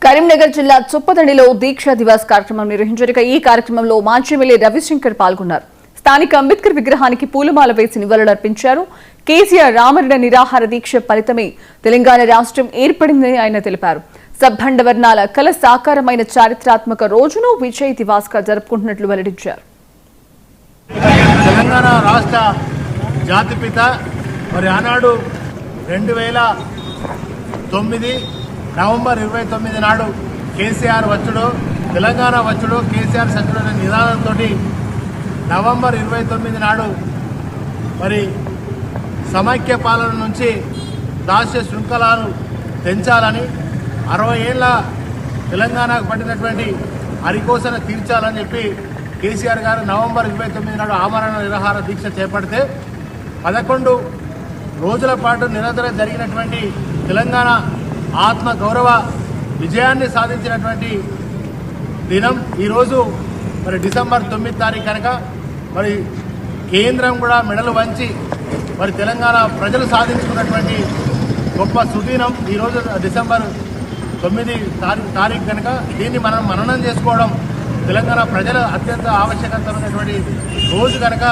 కరీంనగర్ జిల్లా చొప్పదండిలో దీక్షా దివాస్ కార్యక్రమం నిర్వహించారు. ఈ కార్యక్రమంలో మాజీ ఎమ్మెల్యే రవిశంకర్ పాల్గొన్నారు. స్థానిక అంబేద్కర్ విగ్రహానికి పూలమాల వేసి నివాళులర్పించారు. కేసీఆర్ రామరణ నిరాహార దీక్ష ఫలితమే తెలంగాణ రాష్ట్రం ఏర్పడిందని ఆయన తెలిపారు. సబ్బండ వర్ణాల కల సాకారమైన చారిత్రాత్మక రోజును విజయ్ దివాస్ గా జరుపుకుంటున్నట్లు వెల్లడించారు. తెలంగాణ రాష్ట్ర జాతిపిత మరి ఆనాడు 2009 నవంబర్ 29 నాడు కేసీఆర్ వచ్చుడు, తెలంగాణ వచ్చుడు, కేసీఆర్ సచ్చుడు అనే నినాదంతో నవంబర్ 29 నాడు మరి సమైక్య పాలన నుంచి దాస్య శృంఖలాలు తెంచాలని, 60 ఏళ్ల తెలంగాణకు పట్టినటువంటి అరికోసన తీర్చాలని చెప్పి కేసీఆర్ గారు నవంబర్ 29 నాడు ఆమరణ నిరాహార దీక్ష చేపడితే 11 రోజుల పాటు నిరంతరం జరిగినటువంటి తెలంగాణ ఆత్మ గౌరవ విజయాన్ని సాధించినటువంటి దినం ఈరోజు. మరి డిసెంబర్ 9 తారీఖు కనుక మరి కేంద్రం కూడా మెడలు వంచి మరి తెలంగాణ ప్రజలు సాధించుకున్నటువంటి గొప్ప సుదినం ఈరోజు డిసెంబర్ 9 తారీఖు కనుక దీన్ని మనం మననం చేసుకోవడం తెలంగాణ ప్రజల అత్యంత ఆవశ్యకతమైనటువంటి రోజు కనుక